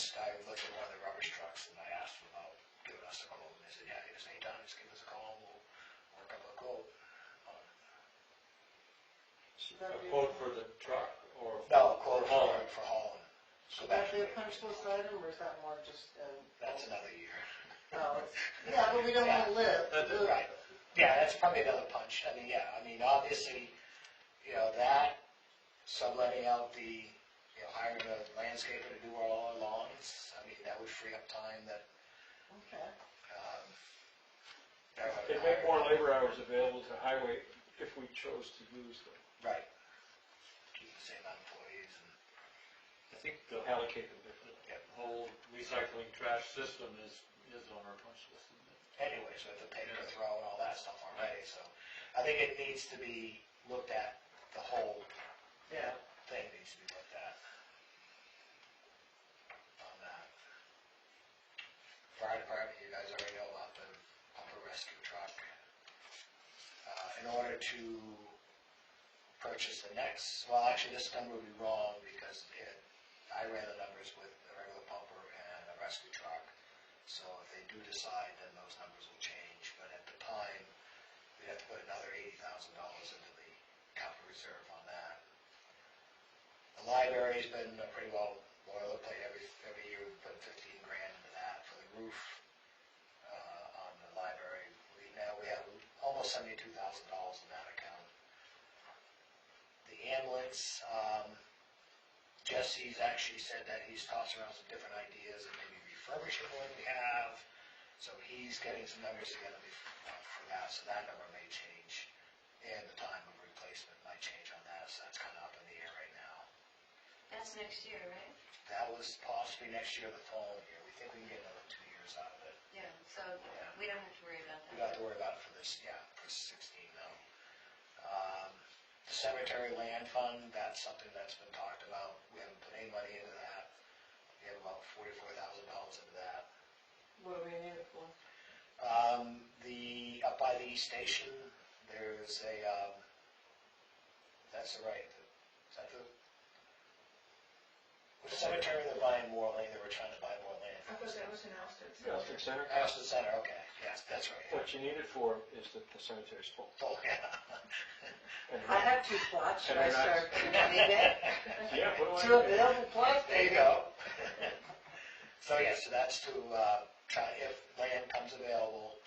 Speaker 4: looked at one of the rubbish trucks and I asked them about giving us a quote, and they said, yeah, just anytime, just give us a call and we'll work up a quote on it.
Speaker 1: Should that
Speaker 5: A
Speaker 1: be
Speaker 5: quote for the truck or?
Speaker 4: No, a quote
Speaker 5: hauling?
Speaker 4: for hauling. So
Speaker 1: should that be a punch list item, or is that more just,
Speaker 4: that's another year.
Speaker 1: oh, yeah, but we don't want to live.
Speaker 4: Right. Yeah, that's probably another punch. I mean, yeah, obviously, that, subletting out the, hiring a landscaper to do all our lawns, I mean, that would free up time that,
Speaker 1: Okay.
Speaker 2: It'd make more labor hours available to highway if we chose to use them.
Speaker 4: Right. Keep the same amount of employees and,
Speaker 5: I think
Speaker 2: They'll
Speaker 5: the
Speaker 2: allocate them differently.
Speaker 5: whole recycling trash system is on our punch list.
Speaker 4: anyway, so the paper throw and all that stuff already, so I think it needs to be looked at, the whole
Speaker 1: Yeah.
Speaker 4: thing needs to be looked at. On that. Fire department, you guys already know about the pumper rescue truck. In order to purchase the next, well, actually, this number would be wrong because I ran the numbers with a regular pumper and a rescue truck. So if they do decide, then those numbers will change. But at the time, we'd have to put another $80,000 into the capital reserve on that. The library's been pretty well boilerplate. Every year we put 15 grand into that for the roof on the library. We have almost $72,000 in that account. The ambulance, Jesse's actually said that he's tossed around some different ideas of maybe refurbishing the one we have. So he's getting some numbers together for that, so that number may change. And the time of replacement might change on that, so that's kind of up in the air right now.
Speaker 3: That's next year, right?
Speaker 4: That was possibly next year or the following year. We think we can get another 2 years out of it.
Speaker 3: Yeah, so we don't have to worry about
Speaker 4: We
Speaker 3: that.
Speaker 4: don't have to worry about it for this, for 16 though. The cemetery land fund, that's something that's been talked about. We haven't put any money into that. We have about $44,000 into that.
Speaker 1: What do we need it for?
Speaker 4: Up by the East Station, there's a, that's the right, is that the cemetery, they're buying more land, they were trying to buy more land.
Speaker 6: I thought that was an Alstead.
Speaker 2: Alstead Center.
Speaker 4: Alstead Center, okay, yes, that's right.
Speaker 2: What you need it for is that the cemetery's full.
Speaker 4: Oh, yeah.
Speaker 2: And
Speaker 1: I have 2 plots, should I
Speaker 2: And they're
Speaker 1: start renting it?
Speaker 2: Yeah, what do I
Speaker 1: 2
Speaker 2: do?
Speaker 1: available plots,
Speaker 4: There you go. So, yeah, so that's to, try, if land comes available.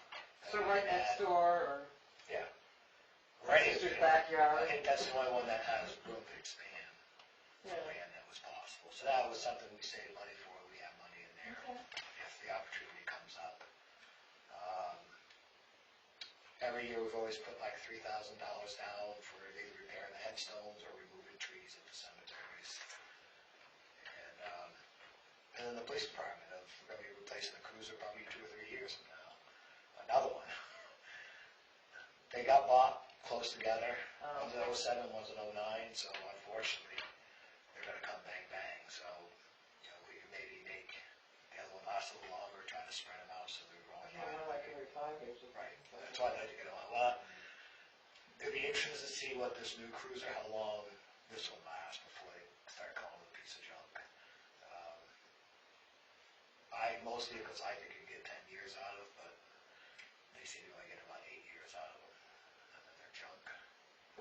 Speaker 1: So right next door, or
Speaker 4: Yeah. Right.
Speaker 1: sister's
Speaker 4: I
Speaker 1: backyard?
Speaker 4: think that's the only one that has room to expand the
Speaker 1: Yeah.
Speaker 4: land that was possible. So that was something we saved money for, we have money in there
Speaker 1: Okay.
Speaker 4: if the opportunity comes up. Every year we've always put like $3,000 down for either repairing the headstones or removing trees at the cemeteries. And then the police department, we're going to be replacing the cruiser probably 2 or 3 years from now. Another one. They got bought close together. One's in 07, one's in 09, so unfortunately, motion is to see what this new cruiser, how long this will last before they start calling it a piece of junk. Mostly because I think you can get 10 years out of it, but they seem to only get about 8 years out of them, and then they're junk.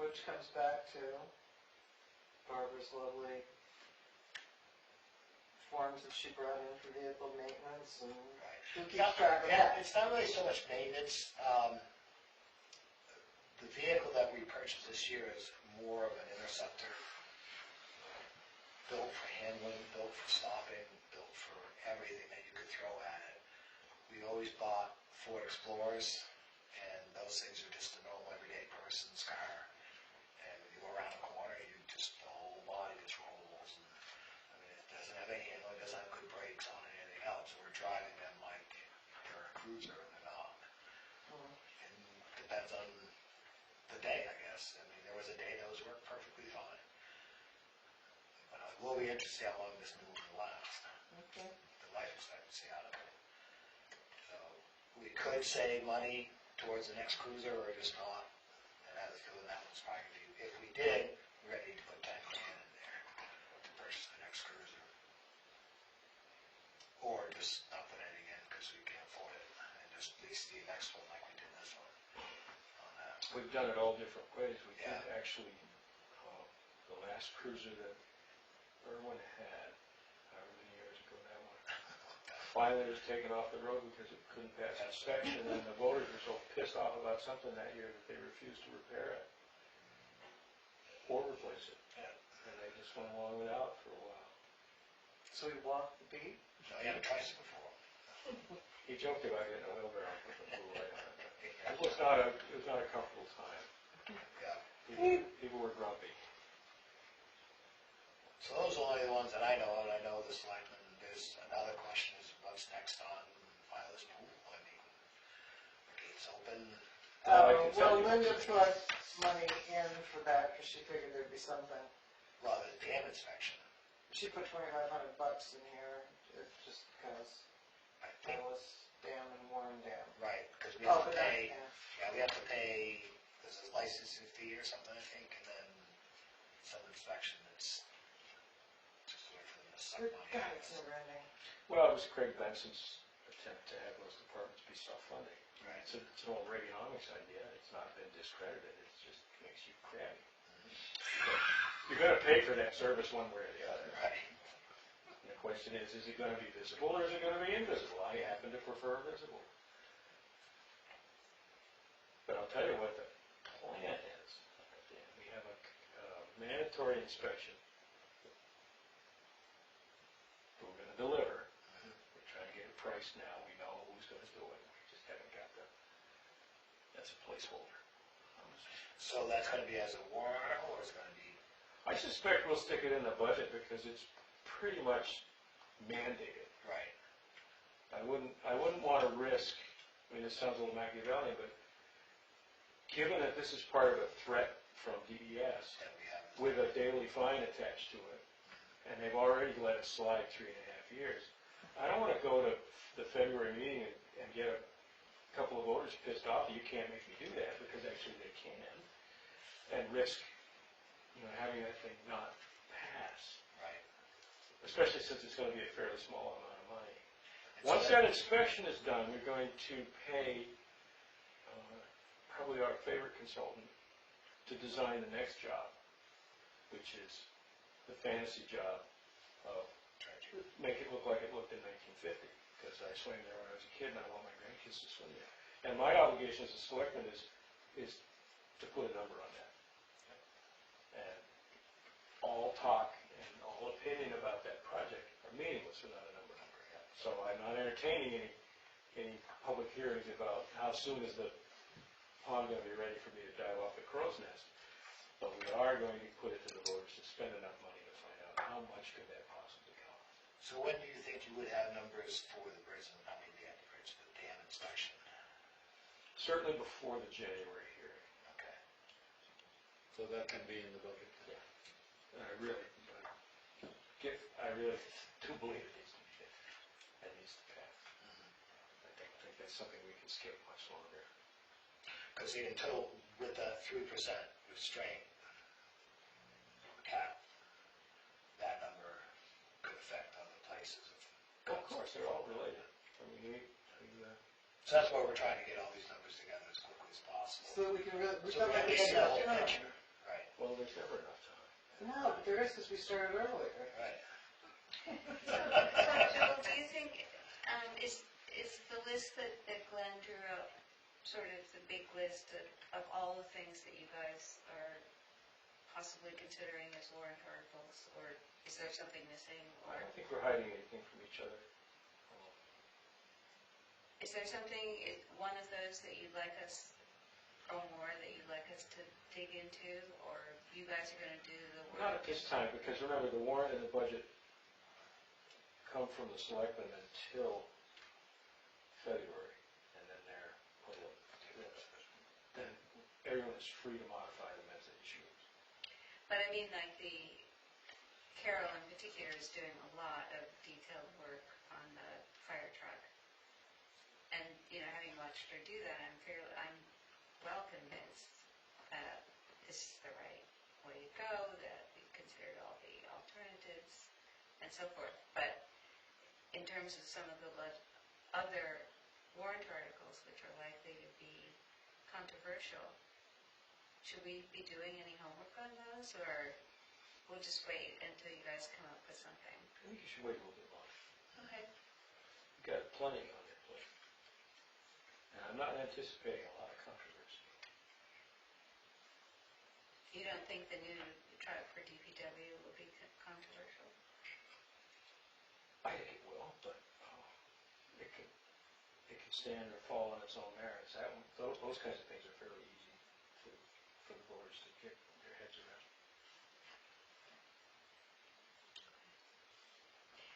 Speaker 1: Which comes back to Barbara's lovely forms that she brought in for vehicle maintenance and who keeps track of
Speaker 4: Yeah,
Speaker 1: that?
Speaker 4: it's not really so much maintenance. The vehicle that we purchased this year is more of an interceptor, built for handling, built for stopping, built for everything that you could throw at it. We always bought Ford Explorers, and those things are just a normal everyday person's car. And when you go around a corner, the whole body just rolls. And, I mean, it doesn't have any handling, it doesn't have good brakes on it, anything else. We're driving them like they're a cruiser and they're not. And it depends on the day, I guess. I mean, there was a day those worked perfectly fine. But we'll be interested to see how long this new one will last.
Speaker 1: Okay.
Speaker 4: The life expectancy out of it. So we could save money towards the next cruiser or just not. And I have a feeling that one's probably going to be, if we did, we're going to need to put 10 grand in there to purchase the next cruiser. Or just not put anything in because we can't afford it and just lease the next one like we did this one. On that.
Speaker 2: We've done it all different ways. We did
Speaker 4: Yeah.
Speaker 2: actually, the last cruiser that Irwin had, however many years ago that one, finally was taken off the road because it couldn't pass inspection, and the voters were so pissed off about something that year that they refused to repair it or replace it.
Speaker 4: Yeah.
Speaker 2: And they just went along without for a while.
Speaker 1: So we walked the beat?
Speaker 4: So I had a tricycle for him.
Speaker 2: He joked about getting a wheelbarrow and put the blue light on it. It was not a comfortable time.
Speaker 4: Yeah.
Speaker 2: People were grumpy.
Speaker 4: So those are only the ones that I know of, and I know the selectmen, there's another question is what's next on Violet's pool? I mean, the gate's open.
Speaker 2: I can tell
Speaker 1: Well,
Speaker 2: you-
Speaker 1: Linda put money in for that because she figured there'd be something.
Speaker 4: Well, the dam inspection,
Speaker 1: She put $2,500 in here just because
Speaker 4: I
Speaker 1: it
Speaker 4: think,
Speaker 1: was Dam and Warren Dam.
Speaker 4: right, because we
Speaker 1: Oh,
Speaker 4: have to
Speaker 1: but that,
Speaker 4: pay,
Speaker 1: yeah.
Speaker 4: we have to pay, there's a licensing fee or something, I think, and then some inspection that's just a way for them to suck
Speaker 1: Good
Speaker 4: money
Speaker 1: God,
Speaker 4: out of
Speaker 1: it's
Speaker 4: us.
Speaker 1: never ending.
Speaker 2: Well, it was Craig Benson's attempt to have those departments be self-funding.
Speaker 4: Right.
Speaker 2: It's an old Reaganomics idea. It's not been discredited. It just makes you crabby. You're going to pay for that service one way or the other.
Speaker 4: Right.
Speaker 2: And the question is it going to be visible or is it going to be invisible? I happen to prefer visible. But I'll tell you what the plan is. We have a mandatory inspection that we're going to deliver. We're trying to get it priced now. We know who's going to do it. We just haven't got that's a placeholder.
Speaker 4: So that's going to be as a warrant article, or is it going to be?
Speaker 2: I suspect we'll stick it in the budget because it's pretty much mandated.
Speaker 4: Right.
Speaker 2: I wouldn't want to risk, I mean, this sounds a little Machiavellian, but given that this is part of a threat from DES
Speaker 4: That we have.
Speaker 2: with a daily fine attached to it, and they've already let it slide 3.5 years, I don't want to go to the February meeting and get a couple of voters pissed off that you can't make me do that, because actually they can, and risk, having that thing not pass.
Speaker 4: Right.
Speaker 2: Especially since it's going to be a fairly small amount of money.
Speaker 4: And so
Speaker 2: Once that inspection is done, we're going to pay probably our favorite consultant to design the next job, which is the fantasy job of make it look like it looked in 1950, because I swam there when I was a kid and I want my grandkids to swim there. And my obligation as a selectman is to put a number on that. And all talk and all opinion about that project are meaningless without a number. So I'm not entertaining any public hearings about how soon is the pond going to be ready for me to dive off the crow's nest. But we are going to put it to the voters to spend enough money to find out how much could that possibly cost.
Speaker 4: So when do you think you would have numbers for the bridge, the dam inspection?
Speaker 2: Certainly before the January hearing.
Speaker 4: Okay.
Speaker 5: So that can be in the budget.
Speaker 2: And I really do believe it needs to be fixed. It needs to pass. I don't think that's something we can skip much longer.
Speaker 4: Because until with that 3%, restraint, cap, that number could affect other places.
Speaker 2: Of course, they're all related. I mean,
Speaker 4: So that's why we're trying to get all these numbers together as quickly as possible.
Speaker 1: So that we can really, we
Speaker 4: So
Speaker 1: felt
Speaker 4: we
Speaker 1: like we
Speaker 4: understand
Speaker 1: had
Speaker 4: the whole
Speaker 1: enough time.
Speaker 4: picture. Right,
Speaker 2: well, there's never enough time.
Speaker 1: No, but there is, because we started earlier.
Speaker 4: right.
Speaker 3: So, Joel, do you think, is the list that Glenn drew up sort of the big list of all the things that you guys are possibly considering as warrant articles, or is there something missing,
Speaker 2: I
Speaker 3: or
Speaker 2: don't think we're hiding anything from each other.
Speaker 3: is there something, one of those that you'd like us, or more, that you'd like us to dig into, or you guys are gonna do the work?
Speaker 2: Not at this time, because remember, the warrant and the budget come from the selectmen until February, and then they're public. Then everyone is free to modify them as they choose.
Speaker 3: But I mean, like Carol in particular is doing a lot of detailed work on the fire truck. And, having watched her do that, I'm well convinced that this is the right way to go, that we considered all the alternatives and so forth. But in terms of some of the other warrant articles which are likely to be controversial, should we be doing any homework on those, or we'll just wait until you guys come up with something?
Speaker 2: I think you should wait a little bit longer.
Speaker 3: Okay.
Speaker 2: You've got plenty on your plate. And I'm not anticipating a lot of controversy.
Speaker 3: You don't think the new truck for DPW will be controversial?
Speaker 2: I think it will, but it can stand or fall on its own merits. Those kinds of things are fairly easy for the voters to get their heads around.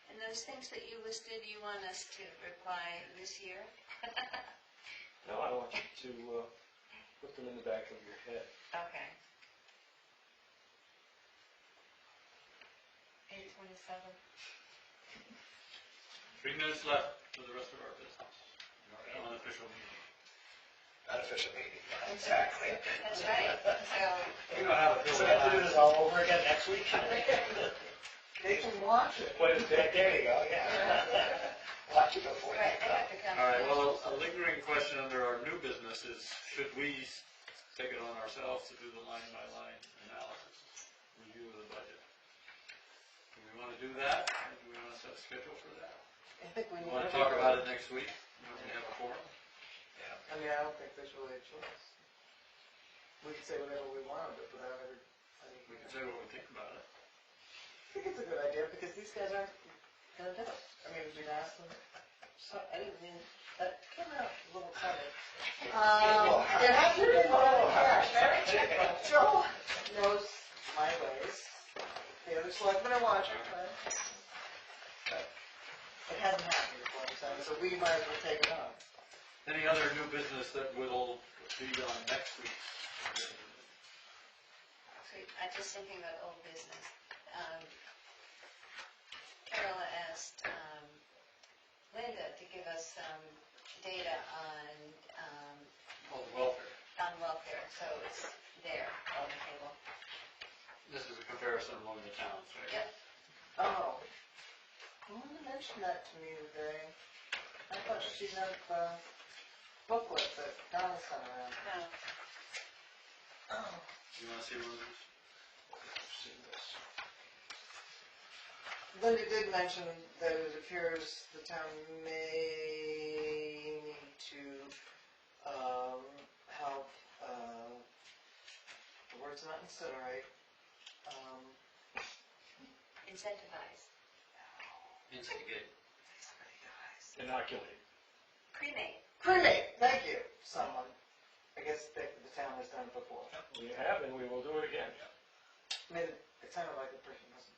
Speaker 3: And those things that you listed, you want us to reply this year?
Speaker 2: No, I want you to put them in the back of your head.
Speaker 3: Okay. 8:27.
Speaker 5: 3 minutes left for the rest of our business. Our unofficial meeting.
Speaker 4: Unofficial meeting, exactly.
Speaker 3: That's right. So,
Speaker 5: We don't have a
Speaker 4: So we have to do this all over again next week?
Speaker 1: They can watch it.
Speaker 4: What is that? There you go, yeah. Watch it before you
Speaker 3: right, they
Speaker 4: come.
Speaker 3: have to come.
Speaker 5: All right, well, a lingering question under our new business is, should we take it on ourselves to do the line-by-line analysis, review of the budget? Do we want to do that, or do we want to set a schedule for that?
Speaker 1: I think we
Speaker 5: We
Speaker 1: need.
Speaker 5: want to talk about it next week, when we have a forum?
Speaker 1: I mean, I don't think there's really a choice. We can say whatever we want, but without ever,
Speaker 5: We can say what we think about it.
Speaker 1: I think it's a good idea, because these guys aren't gonna do it. I mean, we've asked them, so, I didn't mean, that came out a little funny. It has to be, yeah, very technical. Joe knows my ways. The other selectmen are watching, but it hasn't happened before, so we might as well take it on.
Speaker 5: Any other new business that will be on next week?
Speaker 3: So I'm just thinking about old business. Carol asked Linda to give us some data on welfare, so it's there on the table.
Speaker 5: This is a comparison among the towns, right?
Speaker 3: Yep.
Speaker 1: Oh, no one mentioned that to me today. I thought she meant the booklet that Donna sent around.
Speaker 3: No.
Speaker 1: Oh.
Speaker 5: You want to see one of these?
Speaker 2: I've seen this.
Speaker 1: Linda did mention that it appears the town may need to help, the word's not incinerate,
Speaker 3: Incentivize.
Speaker 5: Instigate.
Speaker 2: Inoculate.
Speaker 3: Cremate.
Speaker 1: cremate, thank you, someone. I guess the town has done it before.
Speaker 2: We have, and we will do it again.
Speaker 1: I mean, it sounded like the person wasn't,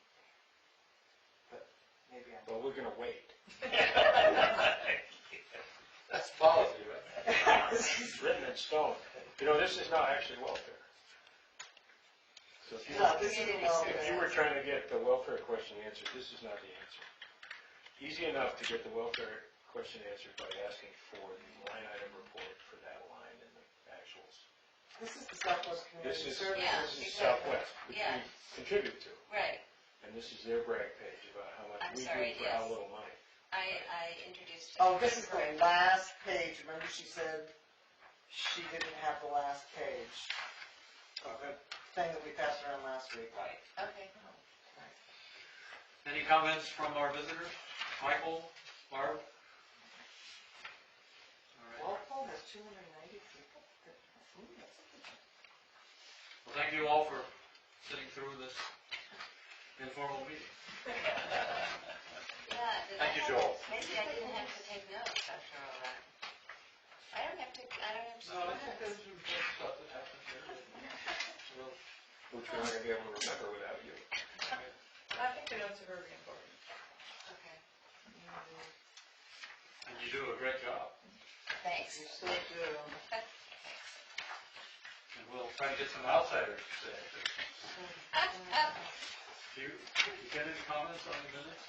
Speaker 1: but maybe I'm.
Speaker 2: Well, we're gonna wait.
Speaker 5: That's policy, right?
Speaker 2: It's written in stone. This is not actually welfare. So if you,
Speaker 1: No, this is
Speaker 3: Community
Speaker 1: well.
Speaker 2: if you were trying to get the welfare question answered, this is not the answer. Easy enough to get the welfare question answered by asking for the line item report for that line and the actuals.
Speaker 1: This is the Southwest
Speaker 2: This
Speaker 1: Community
Speaker 2: is,
Speaker 1: Services.
Speaker 3: Yeah,
Speaker 2: this is
Speaker 3: exactly.
Speaker 2: Southwest, which
Speaker 3: Yeah.
Speaker 2: we contribute to.
Speaker 3: Right,
Speaker 2: And this is their brag page about how much
Speaker 3: I'm
Speaker 2: we
Speaker 3: sorry,
Speaker 2: do for how
Speaker 3: yes.
Speaker 2: little money.
Speaker 3: I introduced. it.
Speaker 1: Oh, this is the
Speaker 3: Correct.
Speaker 1: last page. Remember she said she didn't have the last page,
Speaker 4: Okay.
Speaker 1: thing that we passed around last week.
Speaker 3: Right, okay.
Speaker 5: Any comments from our visitors? Michael, Barb? All right.
Speaker 1: Walpole has 290 people. That's
Speaker 5: Well, thank you all for sitting through this informal meeting.
Speaker 3: Yeah. did
Speaker 5: Thank
Speaker 3: I
Speaker 5: you,
Speaker 3: have-
Speaker 5: Joel.
Speaker 3: Maybe I didn't have to take notes after all that. I don't have to take notes.
Speaker 5: stuff that happened here.
Speaker 2: Which we're not gonna be able to remember without you.
Speaker 6: I think the notes are very important.
Speaker 3: Okay,
Speaker 5: And you do a great job.
Speaker 3: thanks.
Speaker 1: You still do.
Speaker 5: And we'll try to get some outsiders to say. Do you get any comments on the minutes?